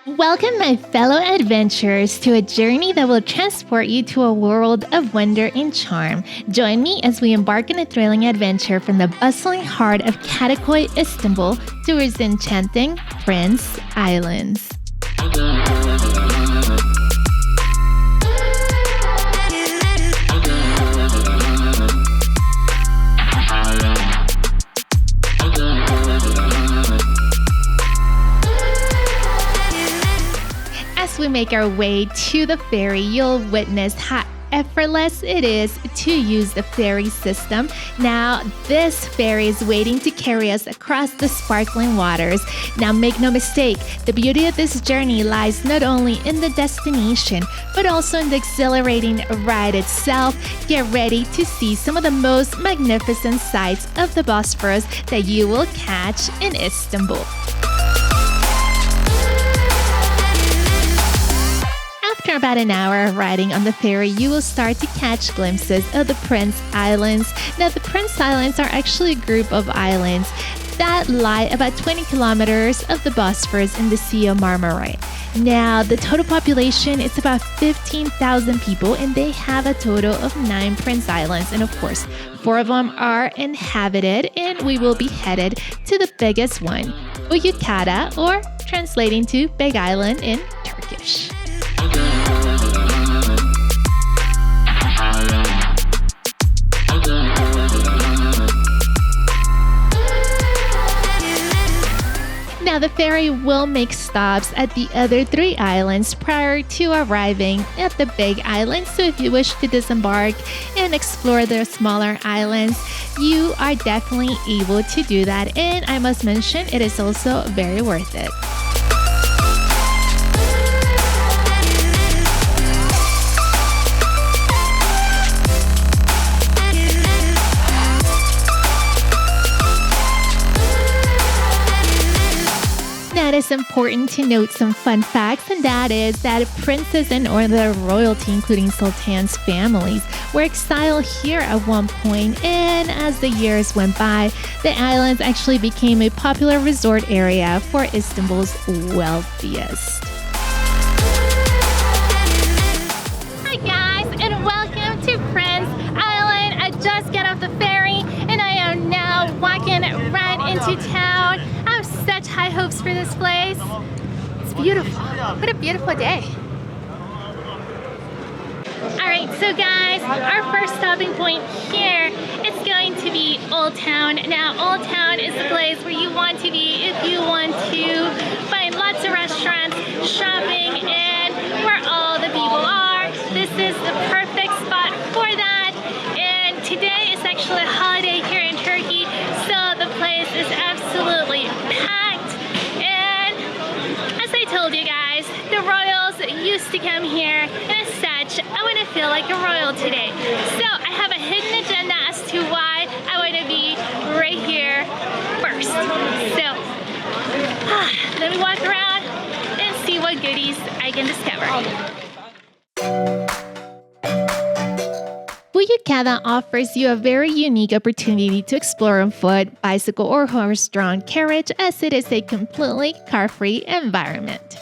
Welcome, my fellow adventurers, to a journey that will transport you to a world of wonder and charm. Join me as we embark on a thrilling adventure from the bustling heart of Kadikoy, Istanbul, to its enchanting Prince Islands. As we make our way to the ferry, you'll witness how effortless it is to use the ferry system. Now, this ferry is waiting to carry us across the sparkling waters. Now, make no mistake, the beauty of this journey lies not only in the destination, but also in the exhilarating ride itself. Get ready to see some of the most magnificent sights of the Bosphorus that you will catch in Istanbul. After about an hour of riding on the ferry, you will start to catch glimpses of the Prince Islands. Now, the Prince Islands are actually a group of islands that lie about 20 kilometers of the Bosphorus in the Sea of Marmara. Now, the total population is about 15,000 people, and they have a total of 9 Prince Islands. And of course, 4 of them are inhabited, and we will be headed to the biggest one, Buyukada, or translating to Big Island in Turkish. Now, the ferry will make stops at the other 3 islands prior to arriving at the Big Island. So if you wish to disembark and explore the smaller islands, you are definitely able to do that. And I must mention, it is also very worth it. It is important to note some fun facts, and that is that princes and other royalty, including sultans' families, were exiled here at one point, and as the years went by, the islands actually became a popular resort area for Istanbul's wealthiest. Hi guys, and welcome to Prince Island. I just got off the ferry, and I am now walking right into town. Such high hopes for this place. It's beautiful. What a beautiful day. Alright, so guys, our first stopping point here is going to be Old Town. Now, Old Town is the place where you want to be if you want to find lots of restaurants, shopping, and where all the people are. This is the perfect spot for that. And today is actually a holiday here in Turkey, so the place is absolutely packed. And as I told you guys, the royals used to come here, and as such, I want to feel like a royal today. So I have a hidden agenda as to why I want to be right here first. So let me walk around and see what goodies I can discover. Buyukada offers you a very unique opportunity to explore on foot, bicycle, or horse-drawn carriage, as it is a completely car-free environment.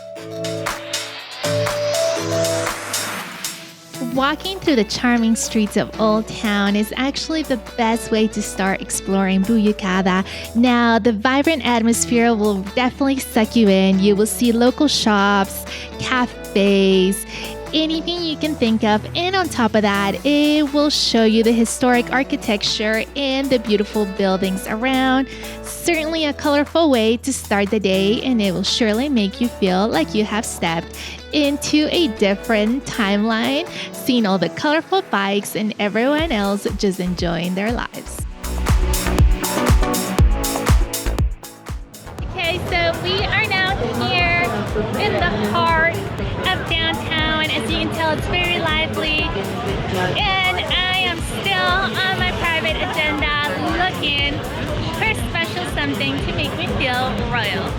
Walking through the charming streets of Old Town is actually the best way to start exploring Buyukada. Now, the vibrant atmosphere will definitely suck you in. You will see local shops, cafes, anything you can think of, and on top of that, it will show you the historic architecture and the beautiful buildings around. Certainly a colorful way to start the day, and it will surely make you feel like you have stepped into a different timeline, seeing all the colorful bikes and everyone else just enjoying their lives. Okay, so we are now here in the heart of downtown. As you can tell, it's very lively, and I am still on my private agenda looking for a special something to make me feel royal.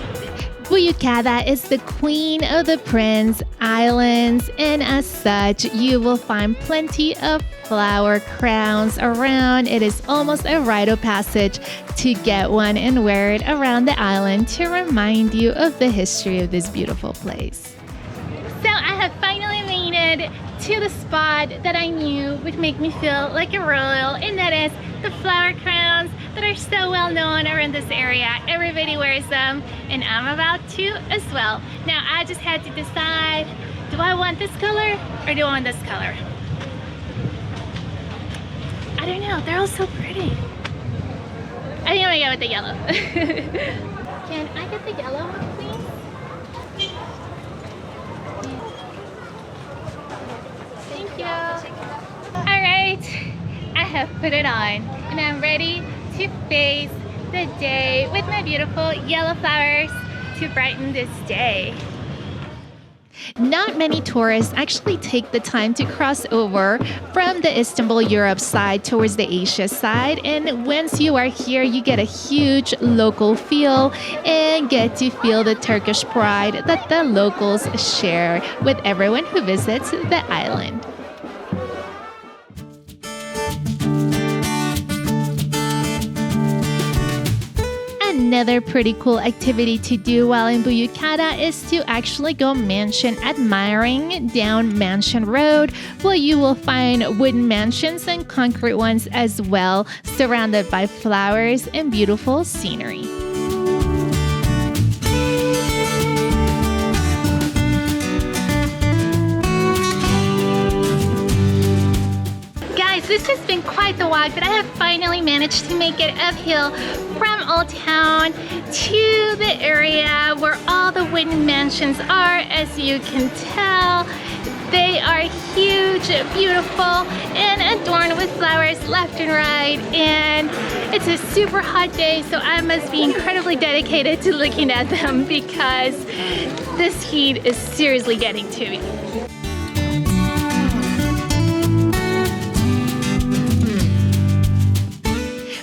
Buyukada is the queen of the Prince Islands, and as such, you will find plenty of flower crowns around. It is almost a rite of passage to get one and wear it around the island to remind you of the history of this beautiful place. So I have finally made it to the spot that I knew would make me feel like a royal, and that is the flower crowns that are so well known around this area. Everybody wears them, and I'm about to as well. Now I just had to decide, do I want this color or do I want this color? I don't know, they're all so pretty. I think I'm gonna go with the yellow. Can I get the yellow one, please? Thank you. Alright, I have put it on and I'm ready to face the day with my beautiful yellow flowers to brighten this day. Not many tourists actually take the time to cross over from the Istanbul, Europe side towards the Asia side, and once you are here, you get a huge local feel and get to feel the Turkish pride that the locals share with everyone who visits the island. Another pretty cool activity to do while in Buyukada is to actually go mansion admiring down Mansion Road, where you will find wooden mansions and concrete ones as well, surrounded by flowers and beautiful scenery. This has been quite the walk, but I have finally managed to make it uphill from Old Town to the area where all the wooden mansions are. As you can tell, they are huge, beautiful, and adorned with flowers left and right. And it's a super hot day, so I must be incredibly dedicated to looking at them because this heat is seriously getting to me.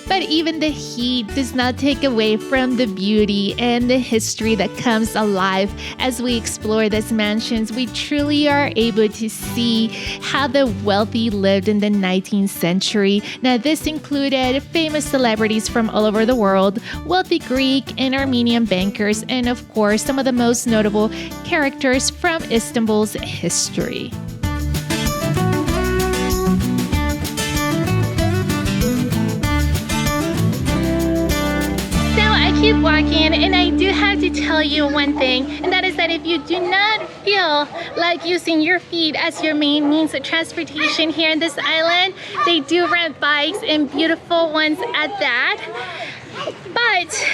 But even the heat does not take away from the beauty and the history that comes alive as we explore these mansions. We truly are able to see how the wealthy lived in the 19th century. Now, this included famous celebrities from all over the world, wealthy Greek and Armenian bankers, and of course, some of the most notable characters from Istanbul's history. Keep walking, and I do have to tell you one thing, and that is that if you do not feel like using your feet as your main means of transportation here in this island, they do rent bikes, and beautiful ones at that. But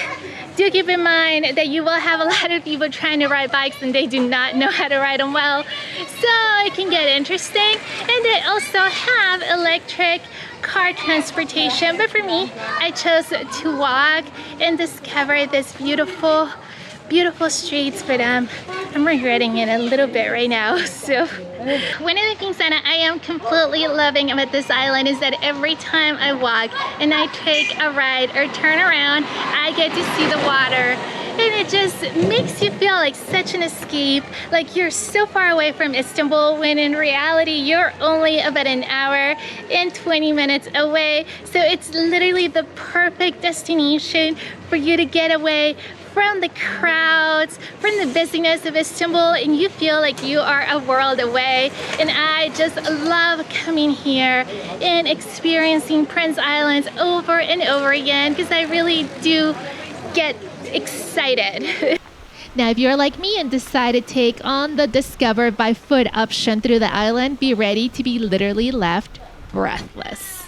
do keep in mind that you will have a lot of people trying to ride bikes and they do not know how to ride them well, so it can get interesting. And they also have electric car transportation, but for me, I chose to walk and discover this beautiful streets, but I'm regretting it a little bit right now. So one of the things that I am completely loving about this island is that every time I walk and I take a ride or turn around, I get to see the water. And it just makes you feel like such an escape, like you're so far away from Istanbul when in reality you're only about an hour and 20 minutes away. So it's literally the perfect destination for you to get away from the crowds, from the busyness of Istanbul, and you feel like you are a world away. And I just love coming here and experiencing Prince Islands over and over again because I really do get excited. Now, if you're like me and decide to take on the discover by foot option through the island, be ready to be literally left breathless.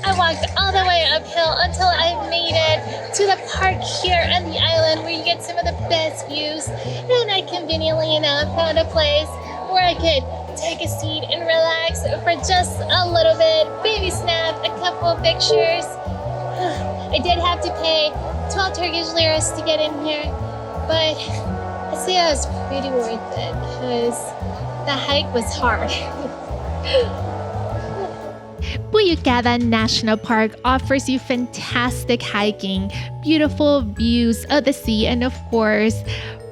I walked all the way uphill until I made it to the park here on the island where you get some of the best views, and I conveniently enough found a place where I could take a seat and relax for just a little bit, baby snap a couple of pictures. I did have to pay 12 Turkish liras to get in here, but I'd say it was pretty worth it because the hike was hard. Buyukada National Park offers you fantastic hiking, beautiful views of the sea, and of course,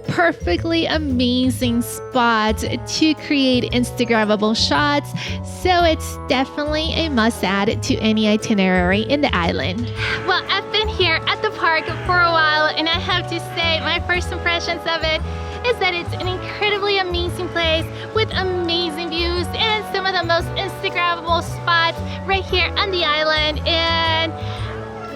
perfectly amazing spots to create Instagrammable shots, so it's definitely a must-add to any itinerary in the island. Well, I've been here at the park for a while, and I have to say my first impressions of it is that it's an incredibly amazing place with amazing views and some of the most Instagrammable spots right here on the island, and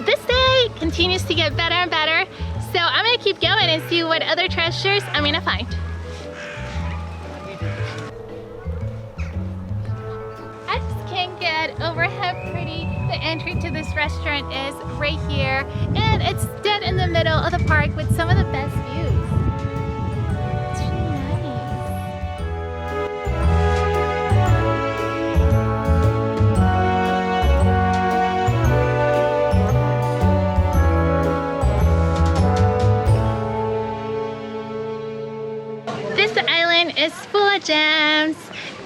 this day continues to get better and better. So I'm gonna keep going and see what other treasures I'm gonna find. I just can't get over how pretty the entry to this restaurant is right here. And it's dead in the middle of the park with some of the best views. It's really nice. This island is full of gems,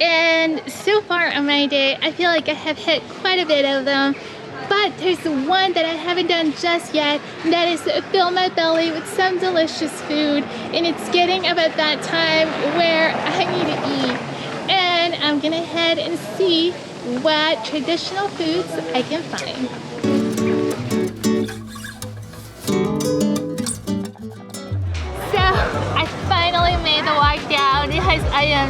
and so far on my day I feel like I have hit quite a bit of them, but there's one that I haven't done just yet, and that is fill my belly with some delicious food, and it's getting about that time where I need to eat, and I'm gonna head and see what traditional foods I can find. Made the walk down because I am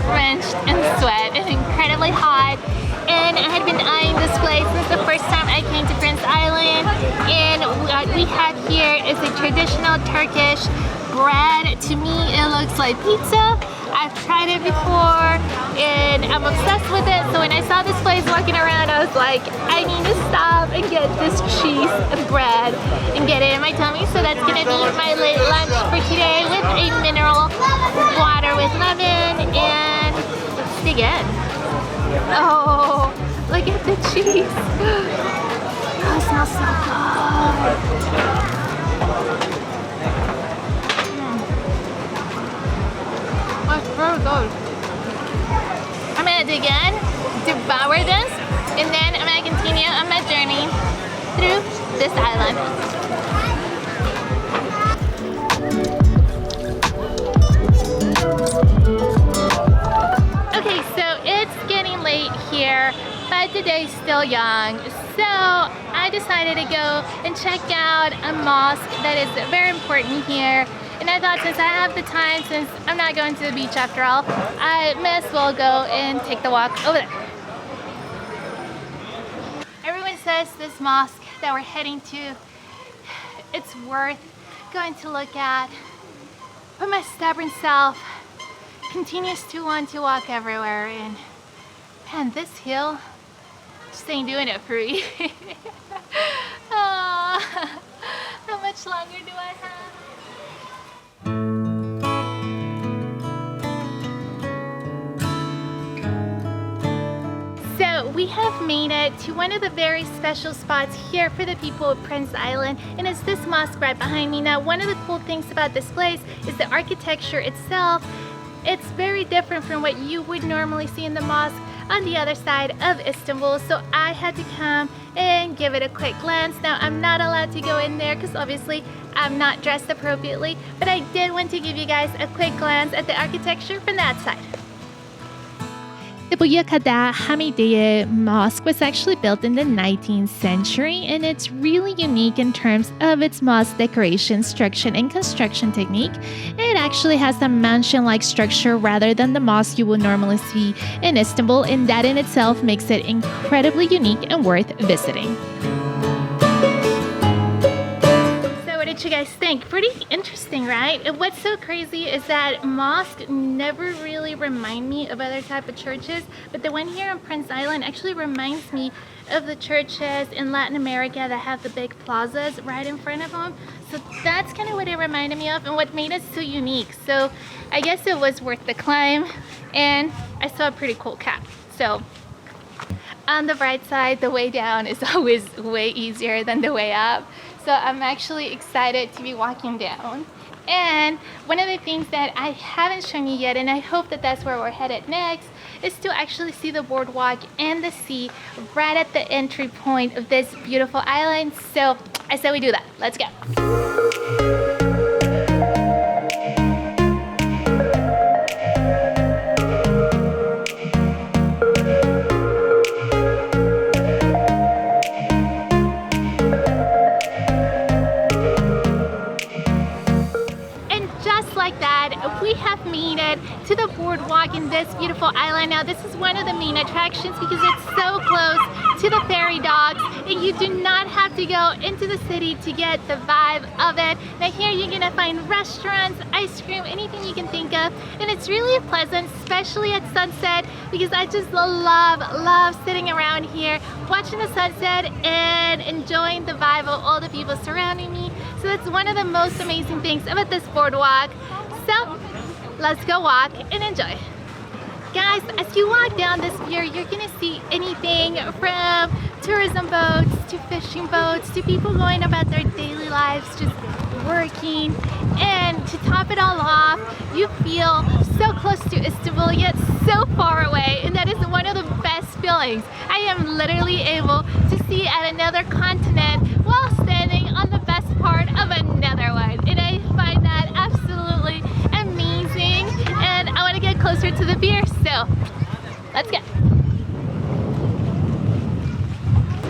drenched in sweat and incredibly hot, and I had been eyeing this place since the first time I came to Prince Island, and what we have here is a traditional Turkish bread. To me it looks like pizza. I've tried it before and I'm obsessed with it, so when I saw this place walking around I was like, I need to stop and get this cheese and bread and get it in my tummy. So that's gonna be my late lunch for today with a mineral water with lemon, and let's dig in. Oh, look at the cheese. Oh, it smells so good. That's very good. I'm gonna dig in, devour this, and then I'm gonna continue on my journey through this island. Okay, so it's getting late here, but the day's still young. So I decided to go and check out a mosque that is very important here. And I thought, since I have the time, since I'm not going to the beach after all, I may as well go and take the walk over there. Everyone says this mosque that we're heading to, it's worth going to look at. But my stubborn self continues to want to walk everywhere, and man, this hill just ain't doing it for me. Oh, how much longer do I have? So we have made it to one of the very special spots here for the people of Prince Island, and it's this mosque right behind me. Now, one of the cool things about this place is the architecture itself. It's very different from what you would normally see in the mosque on the other side of Istanbul, so I had to come and give it a quick glance. Now, I'm not allowed to go in there because obviously I'm not dressed appropriately, but I did want to give you guys a quick glance at the architecture from that side. The Buyukada Hamidiye Mosque was actually built in the 19th century, and it's really unique in terms of its mosque decoration, structure, and construction technique. It actually has a mansion-like structure rather than the mosque you would normally see in Istanbul, and that in itself makes it incredibly unique and worth visiting. What did you guys think? Pretty interesting, right? And what's so crazy is that mosques never really remind me of other type of churches, but the one here on Prince Island actually reminds me of the churches in Latin America that have the big plazas right in front of them. So that's kind of what it reminded me of and what made it so unique. So I guess it was worth the climb, and I saw a pretty cool cat. So on the bright side, the way down is always way easier than the way up. So I'm actually excited to be walking down. And one of the things that I haven't shown you yet, and I hope that that's where we're headed next, is to actually see the boardwalk and the sea right at the entry point of this beautiful island. So I said we do that. Let's go. We have made it to the boardwalk in this beautiful island. Now this is one of the main attractions because it's so close to the ferry docks and you do not have to go into the city to get the vibe of it. Now here you're gonna find restaurants, ice cream, anything you can think of, and it's really pleasant, especially at sunset, because I just love sitting around here watching the sunset and enjoying the vibe of all the people surrounding me. So that's one of the most amazing things about this boardwalk. So let's go walk and enjoy. Guys, as you walk down this pier, you're gonna see anything from tourism boats to fishing boats to people going about their daily lives, just working. And to top it all off, you feel so close to Istanbul yet so far away, and that is one of the best feelings. I am literally able to see at another continent while standing on the best part of another one, and I find that absolutely amazing. And I want to get closer to the pier, so let's go.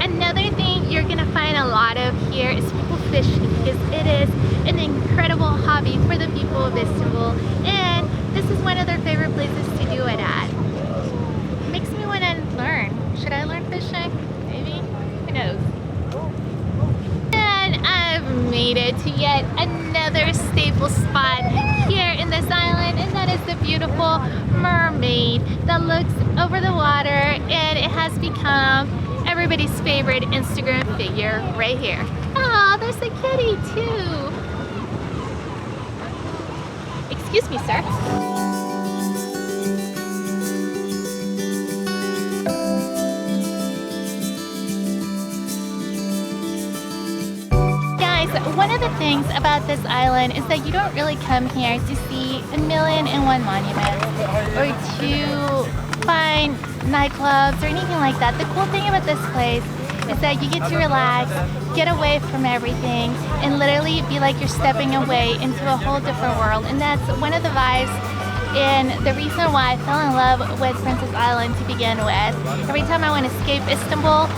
Another thing you're gonna find a lot of here is people fishing, because it is an incredible hobby for the people of Istanbul, and this is one of their favorite places to do it at. It makes me want to learn. Should I learn fishing? Maybe? Who knows? And I've made it to yet another staple spot here in this island, and that is the beautiful mermaid that looks over the water, and it has become everybody's favorite Instagram figure right here. Oh, there's a kitty too. Excuse me, sir. One of the things about this island is that you don't really come here to see 1,000,001 monuments or to find nightclubs or anything like that. The cool thing about this place is that you get to relax, get away from everything, and literally be like you're stepping away into a whole different world. And that's one of the vibes and the reason why I fell in love with Princess Island to begin with. Every time I want to escape Istanbul,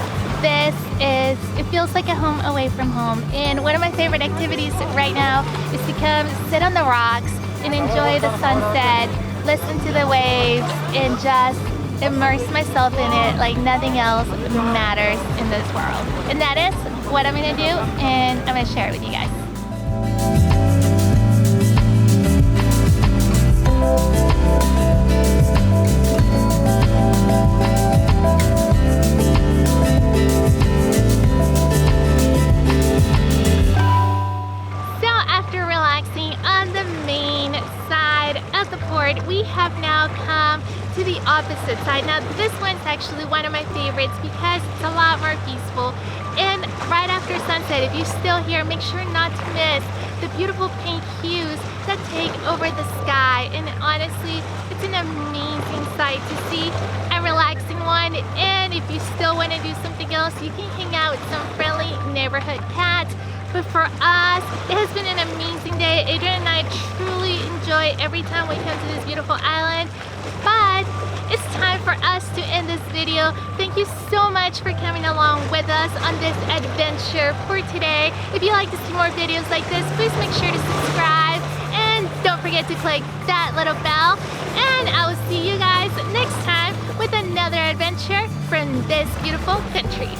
it feels like a home away from home. And one of my favorite activities right now is to come sit on the rocks and enjoy the sunset, listen to the waves, and just immerse myself in it like nothing else matters in this world. And that is what I'm gonna do, and I'm gonna share it with you guys. We have now come to the opposite side. Now this one's actually one of my favorites because it's a lot more peaceful, and right after sunset, if you're still here, make sure not to miss the beautiful pink hues that take over the sky. And honestly, it's an amazing sight to see, a relaxing one. And if you still want to do something else, you can hang out with some friendly neighborhood cats. But for us, it has been an amazing day. Adrian and I truly enjoy every time we come to this beautiful island. But it's time for us to end this video. Thank you so much for coming along with us on this adventure for today. If you like to see more videos like this, please make sure to subscribe. And don't forget to click that little bell. And I will see you guys next time with another adventure from this beautiful country.